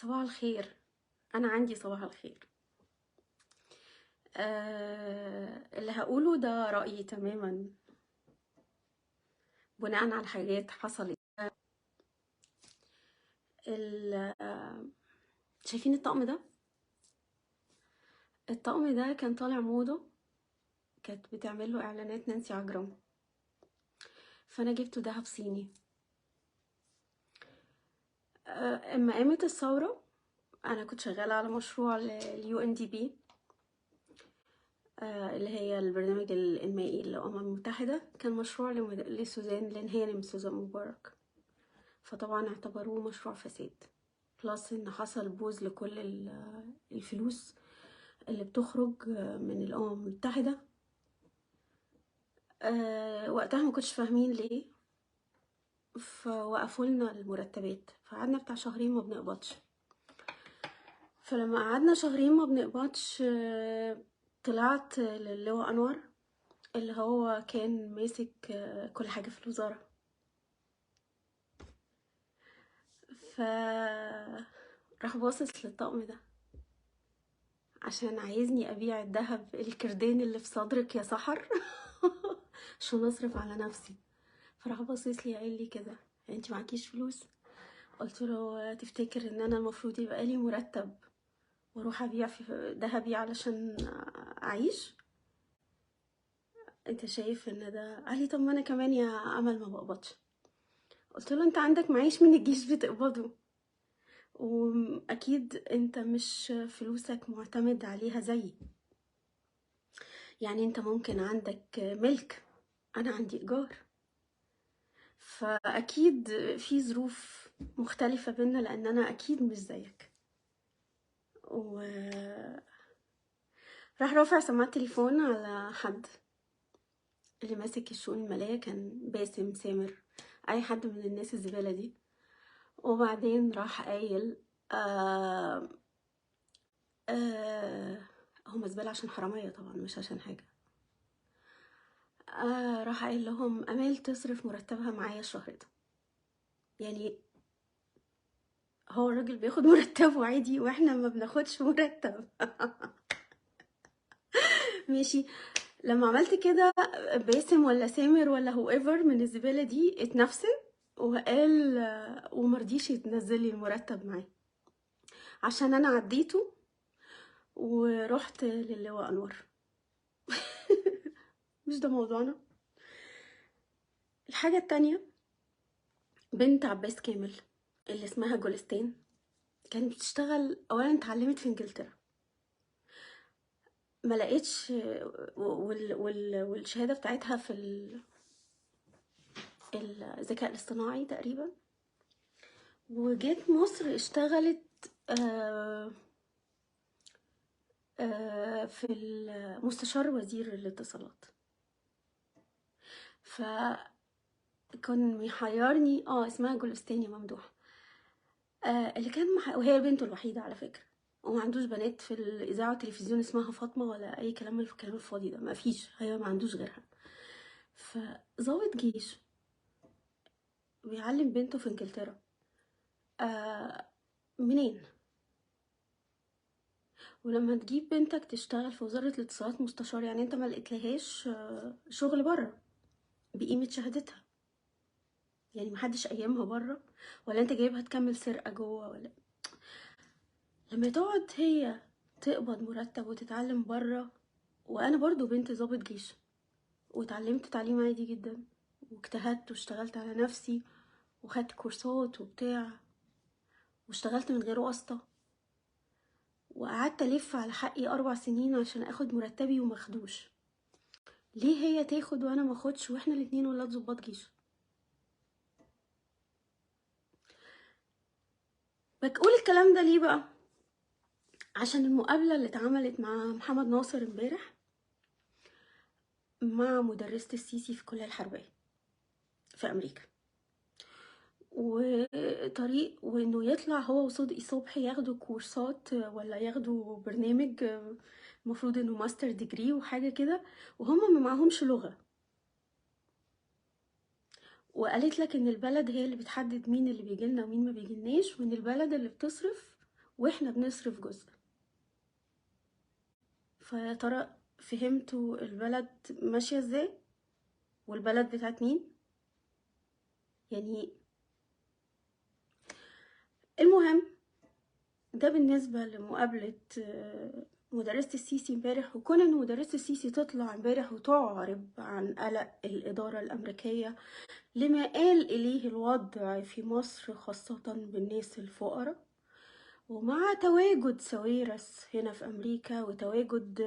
صباح الخير. انا عندي صباح الخير. اللي هقوله ده رأيي تماما بناء على حاجات حصلت. شايفين الطقم ده؟ الطقم ده كان طالع موضة، كانت بتعمل له اعلانات نانسي عجرم، فانا جبته دهب صيني. اما قامت الثورة انا كنت شغالة على مشروع اليو ان دي بي، اللي هي البرنامج الإنمائي للأمم المتحدة. كان مشروع لسوزان، لأن هي من سوزان مبارك، فطبعا اعتبروه مشروع فساد. بلس ان حصل بوز لكل الفلوس اللي بتخرج من الأمم المتحدة. وقتها ما كنتش فاهمين ليه، فوقفوا لنا المرتبات، فقعدنا بتاع شهرين ما بنقبضش. فلما قعدنا شهرين ما بنقبضش طلعت للواء أنور اللي هو كان ماسك كل حاجة في الوزارة. ف راح باصص للطقم ده عشان عايزني أبيع الذهب الكردان اللي في صدرك يا سحر عشان أصرف على نفسي. فراح باصص لي قال لي كده: انت معكيش فلوس؟ قلت له: تفتكر ان انا المفروض يبقى لي مرتب واروح ابيع في ذهبي علشان اعيش؟ انت شايف ان ده؟ قال لي: طب ما انا كمان يا امل ما بقبضش. قلت له: انت عندك معيش من الجيش بتقبضه، واكيد انت مش فلوسك معتمد عليها زيي، يعني انت ممكن عندك ملك، انا عندي ايجار، فاكيد في ظروف مختلفة بينا لان انا اكيد مش زيك. و راح رافع سماعة تليفون على حد اللي ماسك الشؤون المالية، كان باسم سامر، اي حد من الناس الزبالة دي. وبعدين راح قايل: آه هم زبالة عشان حرامية طبعا، مش عشان حاجة. راح قايل لهم: امال تصرف مرتبها معايا الشهر ده. يعني هو الراجل بياخد مرتبه عادي واحنا ما بناخدش مرتب ماشي. لما عملت كده باسم ولا سامر ولا هو ايفر من الزبالة دي اتنفسن وقال ومرضيش يتنزل لي المرتب معاه عشان انا عديته ورحت للواء انور مش ده موضوعنا. الحاجة التانية، بنت عباس كامل اللي اسمها جولستين كانت بتشتغل، اولا اتعلمت في انجلترا، ما لقيتش والشهادة بتاعتها في الذكاء الاصطناعي تقريبا، وجيت مصر اشتغلت في مستشار وزير الاتصالات. فكان محيرني اسمها جولستاني ممدوح، اللي كان وهي بنته الوحيدة على فكرة، وما عندوش بنات في الإذاعة والتلفزيون اسمها فاطمة ولا أي كلام من الكلام الفاضي ده، ما فيش، هي ما عندوش غيرها. فظابط جيش بيعلم بنته في انجلترا، منين؟ ولما تجيب بنتك تشتغل في وزارة الاتصالات مستشار، يعني انت ما لقيتلهاش شغل بره بقيمة شهادتها، يعني محدش قيمها بره، ولا انت جايبها تكمل سرقة جوه؟ ولا لما تقعد هي تقبض مرتب وتتعلم بره. وانا برضو بنت ضابط جيش واتعلمت تعليم عادي جدا، واجتهدت واشتغلت على نفسي وخدت كورسات وبتاع، واشتغلت من غير واسطة، وقعدت الف على حقي 4 سنين عشان اخد مرتبي وماخدوش. ليه هي تاخد وانا ماخدش واحنا الاتنين ولاد ضباط جيش؟ بقول الكلام ده ليه بقى؟ عشان المقابلة اللي اتعملت مع محمد ناصر امبارح مع مدرسة السيسي في الكلية الحربية في أمريكا، وطريق وإنه يطلع هو وصدقي صبحي ياخدوا كورسات ولا ياخدوا برنامج المفروض إنه ماستر ديجري وحاجة كده، وهم ما معهمش لغة. وقالت لك إن البلد هي اللي بتحدد مين اللي بيجيلنا ومين ما بيجيلناش، وإن البلد اللي بتصرف واحنا بنصرف جزء. فيا ترى فهمتوا البلد ماشية ازاي والبلد بتاعت مين؟ يعني المهم ده بالنسبة لمقابلة مدرسة السيسي امبارح. وكون ان مدرسة السيسي تطلع امبارح وتعرب عن قلق الإدارة الأمريكية لما قال إليه الوضع في مصر خاصة بالناس الفقراء، ومع تواجد ساويرس هنا في أمريكا وتواجد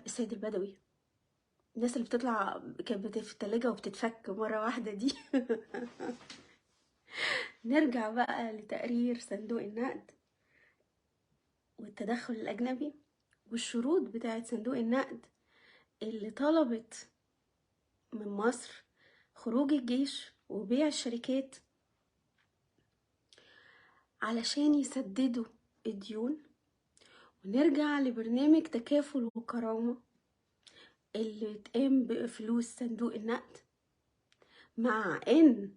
السيد البدوي، الناس اللي بتطلع كانت في التلاجة وبتتفك مرة واحدة دي. نرجع بقى لتقرير صندوق النقد والتدخل الأجنبي والشروط بتاعت صندوق النقد اللي طلبت من مصر خروج الجيش وبيع الشركات علشان يسددوا الديون. ونرجع لبرنامج تكافل وكرامة اللي اتقام بفلوس صندوق النقد، مع ان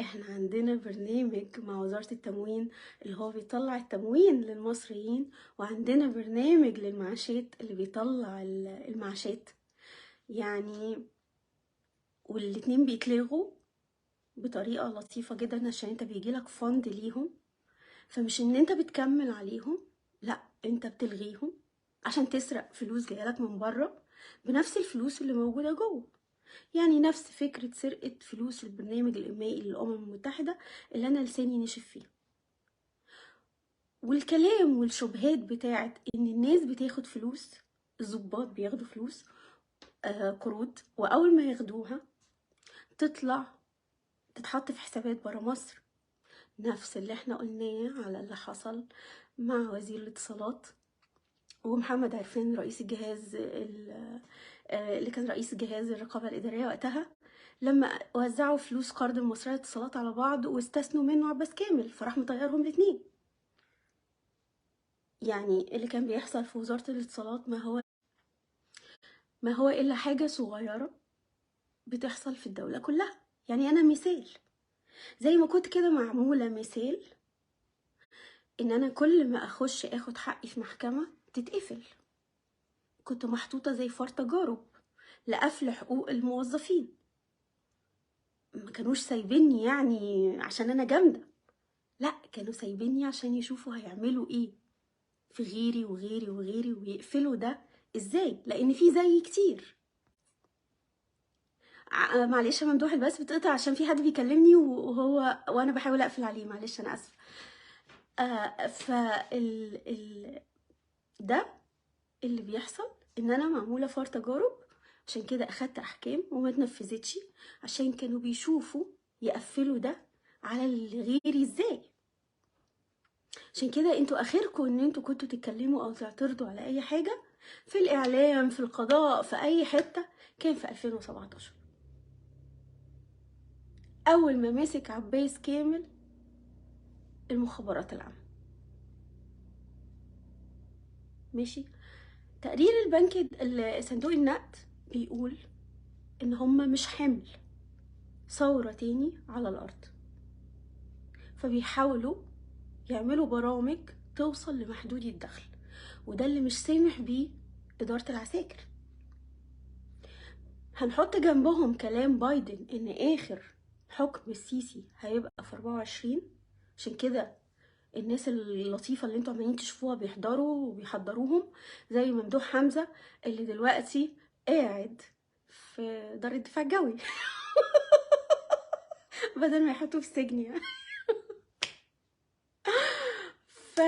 احنا عندنا برنامج مع وزارة التموين اللي هو بيطلع التموين للمصريين، وعندنا برنامج للمعاشات اللي بيطلع المعاشات يعني، والاتنين بيتلغوا بطريقة لطيفة جدا عشان انت بيجيلك فند ليهم. فمش ان انت بتكمل عليهم، لا انت بتلغيهم عشان تسرق فلوس جايلك من بره بنفس الفلوس اللي موجودة جوه. يعني نفس فكرة سرقة فلوس البرنامج الإنمائي للأمم المتحدة اللي أنا لساني نشف فيه. والكلام والشبهات بتاعت إن الناس بتاخد فلوس، الضباط بياخدوا فلوس قروض، وأول ما ياخدوها تطلع تتحط في حسابات برا مصر. نفس اللي احنا قلناه على اللي حصل مع وزير الاتصالات ومحمد عرفان رئيس الجهاز اللي كان رئيس جهاز الرقابة الإدارية وقتها، لما وزعوا فلوس قرض المصرية للاتصالات على بعض واستثنوا منه عباس كامل، فراح مطيرهم الاتنين. يعني اللي كان بيحصل في وزارة الاتصالات ما هو إلا حاجة صغيرة بتحصل في الدولة كلها. يعني أنا مثال، زي ما كنت كده معمولة مثال إن أنا كل ما أخش أخد حقي في محكمة تتقفل. كنت محطوطة زي فار تجارب لقفل حقوق الموظفين، ما كانوش سايبيني يعني عشان أنا جامدة، لا كانوا سايبيني عشان يشوفوا هيعملوا ايه في غيري وغيري وغيري ويقفلوا ده ازاي، لان في زي كتير. معلش يا ممدوح بس بتقطع عشان في حد بيكلمني وانا بحاول اقفل عليه، معلش انا اسفه. ده اللي بيحصل ان انا معموله فار تجارب، عشان كده اخدت احكام وما اتنفذتش عشان كانوا بيشوفوا يقفلوا ده على اللي غيري ازاي. عشان كده انتوا اخركم ان انتوا كنتوا تتكلموا او تعترضوا على اي حاجة في الاعلام في القضاء في اي حتة كان في 2017 اول ما مسك عباس كامل المخابرات العامة. ماشي. تقرير البنك صندوق النقد بيقول ان هما مش حمل ثورة تاني على الارض، فبيحاولوا يعملوا برامج توصل لمحدودي الدخل، وده اللي مش سامح بيه إدارة العساكر. هنحط جنبهم كلام بايدن ان اخر حكم السيسي هيبقى في 24، عشان كده الناس اللطيفة اللي انتوا عمالين تشوفوها بيحضروا وبيحضروهم زي ممدوح حمزة اللي دلوقتي قاعد في دار الدفاع الجوي بدل ما يحطوه في السجن يعني. ف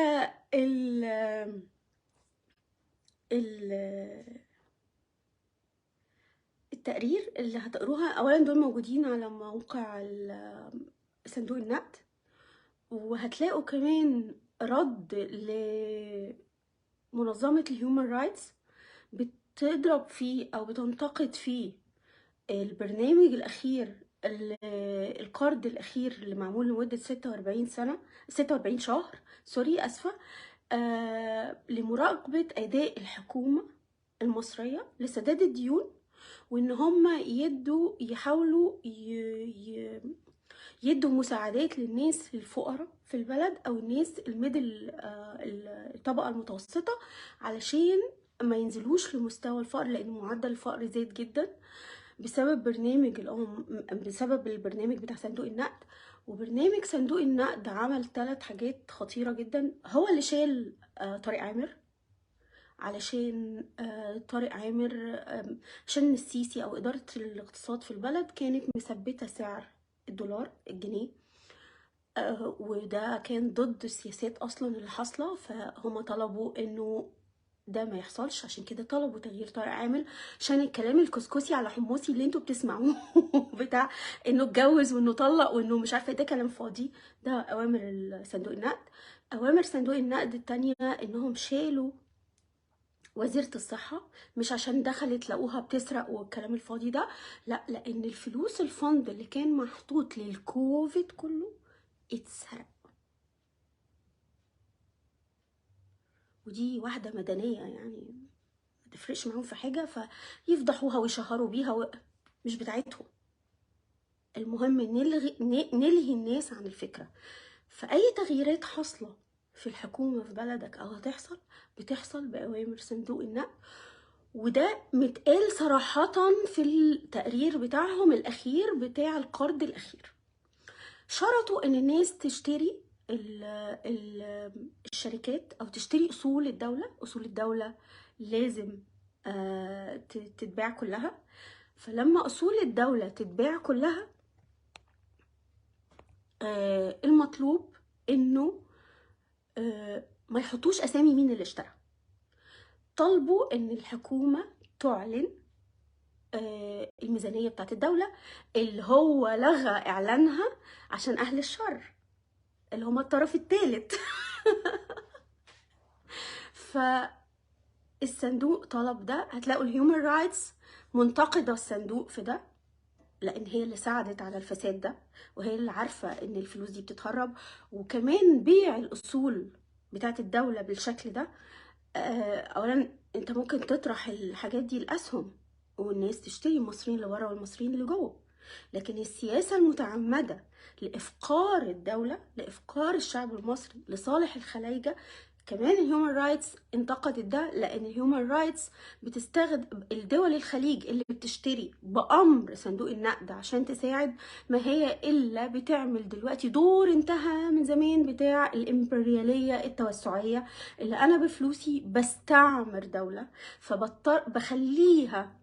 التقرير اللي هتقروها اولا دول موجودين على موقع صندوق النقد، وهتلاقوا كمان رد لمنظمة الهيومن رايتس بتضرب فيه او بتنتقد فيه البرنامج الاخير القرض الاخير اللي معمول لمدة 46 شهر سوري اسفة لمراقبة اداء الحكومة المصرية لسداد الديون، وان هم يحاولوا يدوا مساعدات للناس الفقراء في البلد او الناس الميدل، الطبقه المتوسطه، علشان ما ينزلوش لمستوى الفقر، لان معدل الفقر زاد جدا بسبب برنامج بسبب البرنامج بتاع صندوق النقد. وبرنامج صندوق النقد عمل 3 حاجات خطيره جدا. هو اللي شال طارق عامر، علشان طارق عامر عشان السيسي او اداره الاقتصاد في البلد كانت مثبته سعر الدولار الجنيه، وده كان ضد السياسات اصلا اللي حاصله، فهم طلبوا انه ده ما يحصلش. عشان كده طلبوا تغيير طارق عامر، عشان الكلام الكسكسي على حمصي اللي انتوا بتسمعوه بتاع انه اتجوز وانه طلق وانه مش عارفه، ده كلام فاضي. ده اوامر صندوق النقد. اوامر صندوق النقد التانية انهم شالوا وزيرة الصحة، مش عشان دخلت لقوها بتسرق والكلام الفاضي ده، لا، لان الفلوس الفند اللي كان محطوط للكوفيد كله اتسرق. ودي واحدة مدنية يعني ما تفرقش معاهم في حاجة، فيفضحوها ويشهروا بيها مش بتاعتهم. المهم نلهي الناس عن الفكرة. فأي تغييرات حاصلة في الحكومة في بلدك أو هتحصل، بتحصل بأوامر صندوق النقد. وده متقال صراحة في التقرير بتاعهم الأخير بتاع القرض الأخير. شرطوا إن الناس تشتري الشركات أو تشتري أصول الدولة. أصول الدولة لازم تتباع كلها. فلما أصول الدولة تتباع كلها، المطلوب إنه ما يحطوش أسامي مين اللي اشترى. طلبوا إن الحكومة تعلن الميزانية بتاعت الدولة، اللي هو لغى إعلانها عشان أهل الشر اللي هما الطرف الثالث. فالصندوق طلب ده. هتلاقوا الهيومن رايتس منتقدة الصندوق في ده، لان هي اللي ساعدت على الفساد ده، وهي اللي عارفة ان الفلوس دي بتتهرب. وكمان بيع الاصول بتاعت الدولة بالشكل ده، اولا انت ممكن تطرح الحاجات دي الاسهم والناس تشتري، المصريين اللي ورا والمصريين اللي جوه. لكن السياسة المتعمدة لإفقار الدولة، لإفقار الشعب المصري لصالح الخلايجة، كمان الهيومن رايتس انتقدت ده. لان الهيومن رايتس بتستخدم الدول الخليج اللي بتشتري بامر صندوق النقد عشان تساعد، ما هي الا بتعمل دلوقتي دور انتهى من زمان بتاع الامبرياليه التوسعيه، اللي انا بفلوسي بستعمر دوله بخليها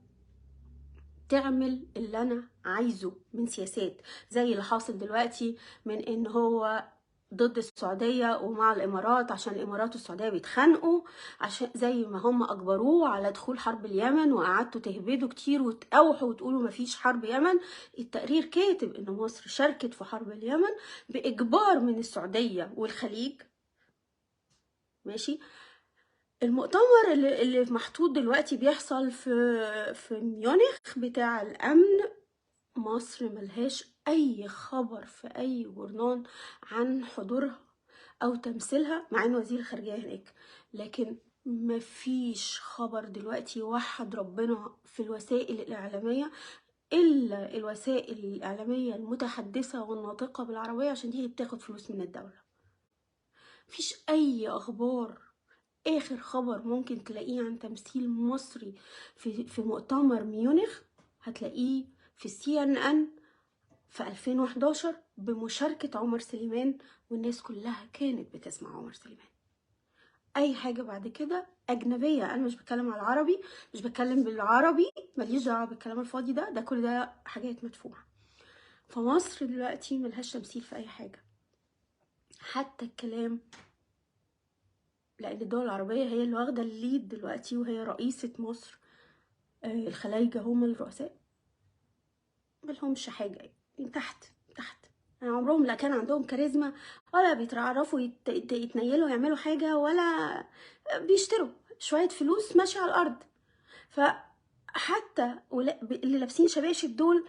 تعمل اللي انا عايزه من سياسات، زي اللي حاصل دلوقتي من ان هو ضد السعودية ومع الامارات، عشان الامارات والسعودية بيتخانقوا، عشان زي ما هم اجبروه على دخول حرب اليمن وقعدتوا تهبدوا كتير وتقاوحوا وتقولوا مفيش حرب يمن. التقرير كاتب ان مصر شاركت في حرب اليمن باجبار من السعودية والخليج. ماشي. المؤتمر اللي محطوط دلوقتي بيحصل في ميونخ بتاع الامن، مصر ملهاش اي خبر في اي جورنال عن حضورها او تمثيلها، مع ان وزير الخارجيه هناك، لكن مفيش خبر دلوقتي وحد ربنا في الوسائل الاعلاميه الا الوسائل الاعلاميه المتحدثه والناطقه بالعربيه، عشان دي بتاخد فلوس من الدوله. مفيش اي اخبار. اخر خبر ممكن تلاقيه عن تمثيل مصري في مؤتمر ميونخ هتلاقيه في CNN في 2011 بمشاركة عمر سليمان، والناس كلها كانت بتسمع عمر سليمان. اي حاجة بعد كده اجنبية، انا مش بتكلم على العربي، مش بتكلم بالعربي، ماليش دعوة بالكلام الفاضي ده كل ده حاجات مدفوعة. فمصر دلوقتي ملهاش تمثيل في اي حاجة، حتى الكلام، لان الدول العربية هي اللي واخدة الليد دلوقتي وهي رئيسة مصر. الخلايجة هم الرؤساء، ملهمش حاجة تحت تحت. يعني عمرهم لا كان عندهم كاريزما، ولا بيتعرفوا يتنيلوا يعملوا حاجة، ولا بيشتروا شوية فلوس ماشية على الأرض. فحتى اللي لابسين شباشب دول،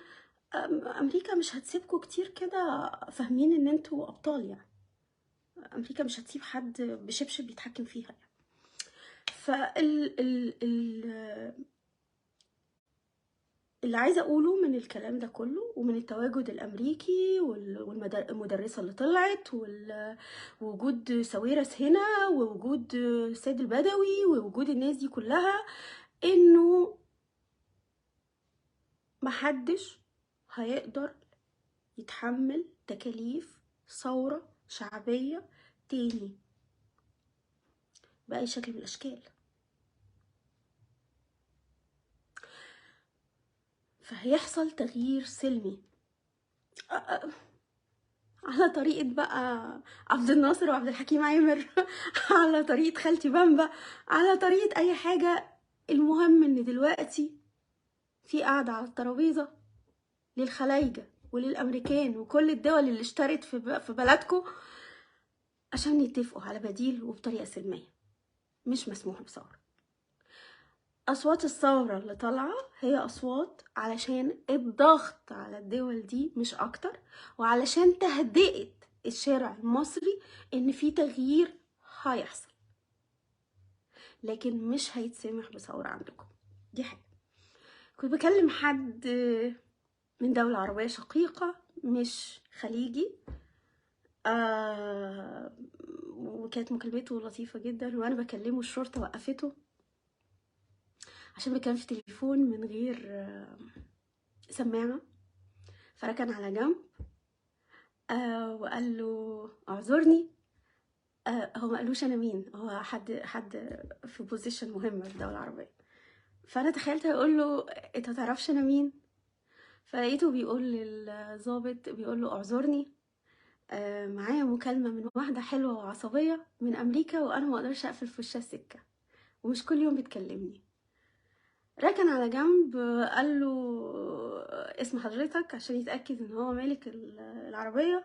أمريكا مش هتسيبكوا كتير كده فاهمين إن انتوا أبطال. يعني أمريكا مش هتسيب حد بشبشب يتحكم فيها يعني. فال اللي عايزه اقوله من الكلام ده كله ومن التواجد الامريكي والمدرسه اللي طلعت ووجود ساويرس هنا ووجود السيد البدوي ووجود الناس دي كلها، انه محدش هيقدر يتحمل تكاليف ثورة شعبية تاني بأي شكل من الأشكال. فهيحصل تغيير سلمي على طريقة بقى عبد الناصر وعبد الحكيم عامر على طريقة خالتي بامبا، على طريقة أي حاجة. المهم إن دلوقتي في قاعدة على الترابيزة للخلايجة وللأمريكان وكل الدول اللي اشترت في بلدكم عشان يتفقوا على بديل وبطريقة سلمية. مش مسموح بثورة. أصوات الثورة اللي طالعة هي أصوات علشان الضغط على الدول دي مش أكتر، وعلشان تهدئة الشارع المصري إن في تغيير هيحصل، لكن مش هيتسمح بثورة عندكم. دي حاجة. كنت بكلم حد من دولة عربية شقيقة مش خليجي، وكانت مكالمته لطيفة جدا، وأنا بكلمه الشرطة وقفته عشان كان في تليفون من غير سماعة، فركن على جنب وقال له اعذرني. هو ما قالوش انا مين، هو حد في بوزيشن مهمة في الدولة العربية. فانا تخيلت اقول له انت متعرفش انا مين، فلقيته بيقول للظابط بيقول له اعذرني، معايا مكالمة من واحدة حلوة وعصبية من امريكا وانا ما اقدرش اقفل في وشها السكة ومش كل يوم بتكلمني. ركن على جنب، قال له اسم حضرتك عشان يتأكد ان هو مالك العربية.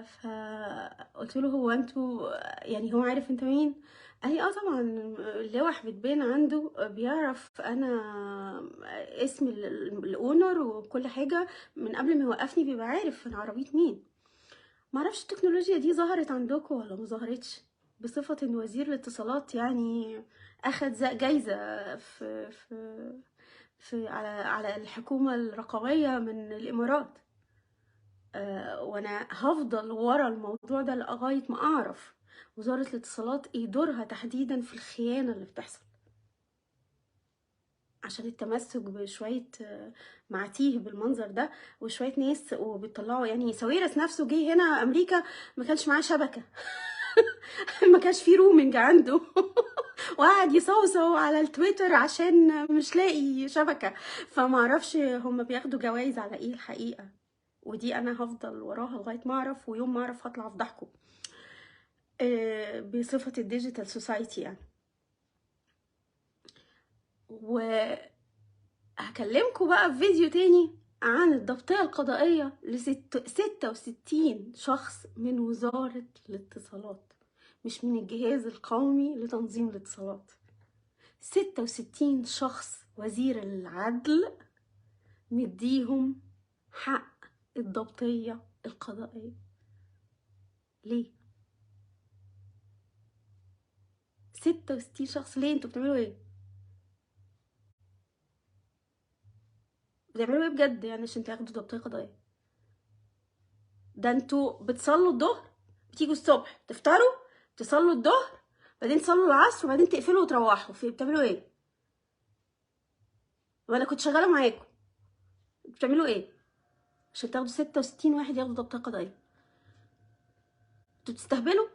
فقلت له هو انتوا يعني هو عارف انت مين؟ قال لي طبعا اللوح بتبان عنده، بيعرف انا اسم الاونر وكل حاجة من قبل ما يوقفني، بيبقى عارف انا عربية مين. معرفش التكنولوجيا دي ظهرت عندكم ولا ما ظهرتش، بصفة ان وزير الاتصالات يعني اخد جايزة في على الحكومة الرقمية من الامارات. وانا هفضل ورا الموضوع ده لغاية ما اعرف وزارة الاتصالات ايه دورها تحديدا في الخيانة اللي بتحصل، عشان التمسك بشوية معتيه بالمنظر ده وشوية ناس وبيطلعوا. يعني ساويرس نفسه جه هنا امريكا ما كانش معاه شبكة ما كانش فيه رومنج عنده وقعد يصوصو على التويتر عشان مش لاقي شبكة. فمعرفش هم بياخدوا جوائز على ايه الحقيقة، ودي انا هفضل وراها لغاية ما اعرف، ويوم ما اعرف هطلع افضحكم بصفة الديجيتال سوسايتي يعني. وهكلمكم بقى في فيديو تاني عن الضبطية القضائية ل66 شخص من وزارة الاتصالات، مش من الجهاز القومي لتنظيم الاتصالات. 66 شخص وزير العدل مديهم حق الضبطية القضائية. ليه 66 شخص؟ ليه؟ انتوا بتعملوا ايه؟ بتعملوا ايه بجد يعني عشان تاخدوا ضبطية قضائية؟ ده انتوا بتصلوا الظهر، بتيجوا الصبح تفطروا، تصلوا الظهر، بعدين تصلوا العصر، وبعدين تقفلوا وتروحوا. بتعملوا ايه؟ وانا كنت شغاله معاكم، بتعملوا ايه عشان تاخدوا 66 واحد ياخدوا ضبطية قضائية؟ انتوا بتستهبلوا.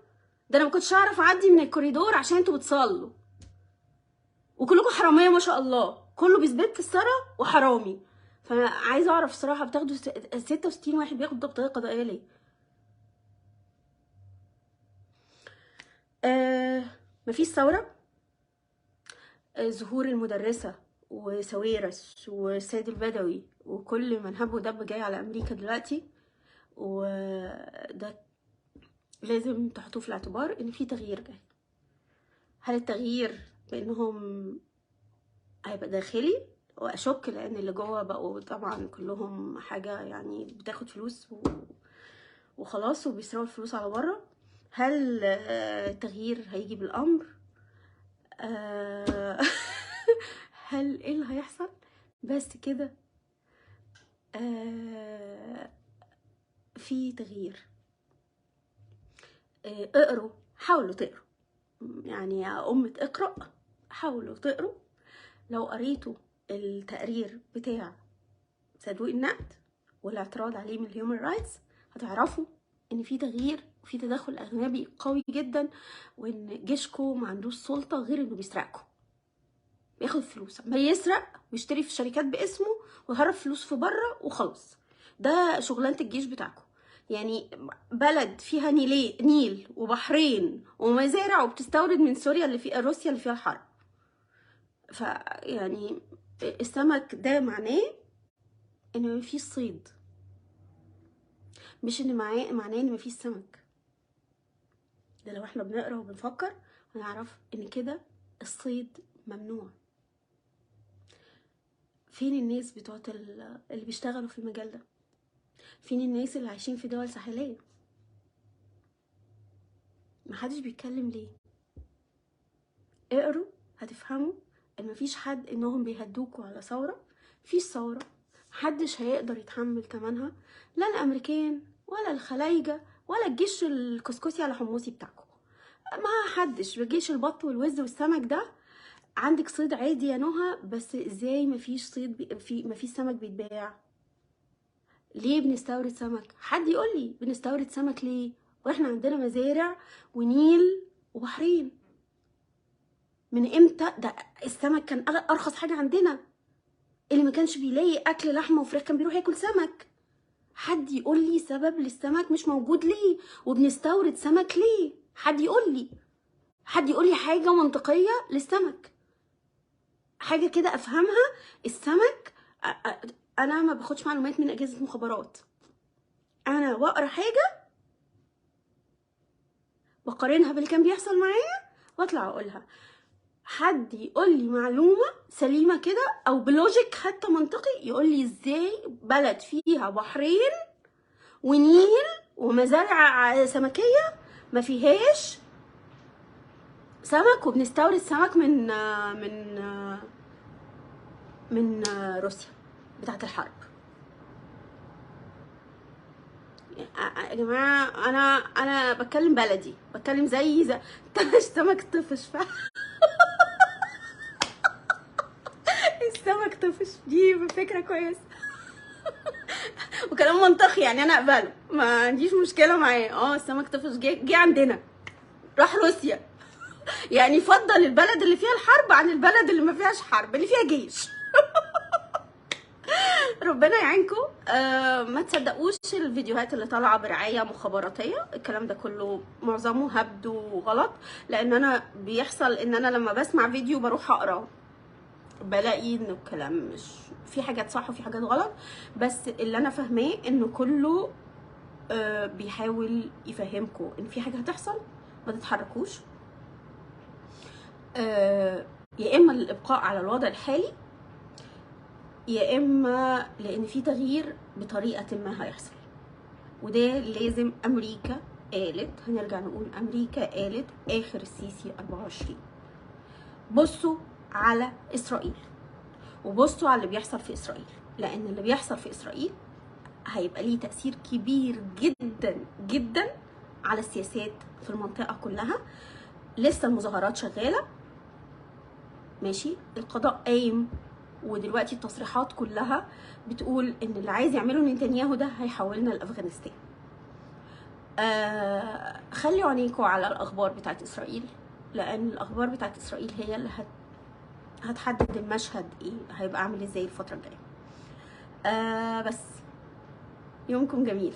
ده انا ما كنتش اعرف اعدي من الكوريدور عشان انتوا بتصلوا، وكلكم حراميه ما شاء الله، كله بيثبت الثرى وحرامي. فانا عايزه اعرف الصراحه بتاخدوا 66 واحد بياخد ضبطيه قضائيه ليه؟ مفيش ثوره. ظهور المدرسه وساويرس والسيد البدوي وكل من هب ودب جاي على امريكا دلوقتي، وده لازم تحطوه في الاعتبار ان في تغيير جاي. هل التغيير بانهم هيبقى داخلي؟ واشك، لان اللي جوه بقوا طبعا كلهم حاجه يعني بتاخد فلوس وخلاص وبيسرقوا الفلوس على بره. هل التغيير هيجي بالامر؟ هل ايه اللي هيحصل؟ بس كده. في تغيير. اقروا، حاولوا تقروا، يعني يا أمة اقرأ، حاولوا تقروا. لو قريتوا التقرير بتاع صندوق النقد والاعتراض عليه من الهيومن رايتس، هتعرفوا ان في تغيير وفي تدخل اجنبي قوي جدا، وان جيشكو ما عندوش سلطه غير انه بيسرقكم، بياخد فلوس، ما يسرق ويشتري في شركات باسمه ويهرب فلوس في بره وخلاص. ده شغلانه الجيش بتاعكم. يعني بلد فيها نيل وبحرين ومزارع وبتستورد من سوريا اللي فيها روسيا اللي فيها الحرب. فيعني السمك ده معناه ان مفيش صيد، مش ان معناه ان مفيش سمك. ده لو احنا بنقرا وبنفكر هنعرف ان كده الصيد ممنوع. فين الناس بتوع اللي بيشتغلوا في المجال ده؟ فين الناس اللي عايشين في دول ساحليه؟ محدش بيتكلم ليه؟ اقروا هتفهموا ان مفيش حد انهم بيهدوكوا على ثوره. مفيش ثوره، محدش هيقدر يتحمل تمنها، لا الامريكان ولا الخلايجه ولا الجيش الكسكسي على حمصي بتاعكم. ما حدش بجيش البط والوز والسمك ده. عندك صيد عادي يا نهى، بس ازاي مفيش صيد مفيش سمك بيتباع؟ ليه بنستورد سمك؟ حد يقول لي بنستورد سمك ليه واحنا عندنا مزارع ونيل وبحرين؟ من امتى ده السمك كان ارخص حاجه عندنا؟ اللي ما كانش بيلاقي اكل لحمه وفراخ كان بيروح ياكل سمك. حد يقول لي سبب للسمك مش موجود ليه وبنستورد سمك ليه؟ حد يقول لي حاجه منطقيه للسمك، حاجه كده افهمها. السمك انا ما باخدش معلومات من اجهزه مخابرات، انا بقرا حاجه بقارنها باللي كان بيحصل معايا واطلع اقولها. حد يقول لي معلومه سليمه كده او بلوجيك حتى منطقي، يقول لي ازاي بلد فيها بحرين ونيل ومزارع سمكيه ما فيهاش سمك وبنستورد سمك من روسيا بتاعت الحرب. يا جماعه انا بتكلم بلدي، بتكلم زي سمك طفش السمك طفش دي فكره كويسه وكلام منطقي، يعني انا اقبله، ما عنديش مشكله معاه. السمك طفش جه عندنا راح روسيا، يعني فضل البلد اللي فيها الحرب عن البلد اللي ما فيهاش حرب اللي فيها جيش. ربنا يعينكم. ما تصدقوش الفيديوهات اللي طالعه برعايه مخابراتيه، الكلام ده كله معظمه هبد وغلط. لان انا بيحصل ان انا لما بسمع فيديو بروح اقرا، بلاقي ان الكلام مش في حاجات صح وفي حاجات غلط. بس اللي انا فاهماه انه كله بيحاول يفهمكم ان في حاجه هتحصل، ما تتحركوش. يا اما للابقاء على الوضع الحالي، يا اما لان في تغيير بطريقه ما هيحصل. وده لازم امريكا قالت، هنرجع نقول امريكا قالت اخر السيسي 24. بصوا على اسرائيل وبصوا على اللي بيحصل في اسرائيل، لان اللي بيحصل في اسرائيل هيبقى ليه تأثير كبير جدا جدا على السياسات في المنطقة كلها. لسه المظاهرات شغالة ماشي، القضاء قايم، ودلوقتي التصريحات كلها بتقول ان اللي عايز يعمله نتنياهو ده هيحولنا لأفغانستان. خلوا عينيكوا على الأخبار بتاعت إسرائيل، لأن الأخبار بتاعت إسرائيل هي اللي هتحدد المشهد ايه هيبقى عامل ازاي الفترة الجاية. بس يومكم جميل.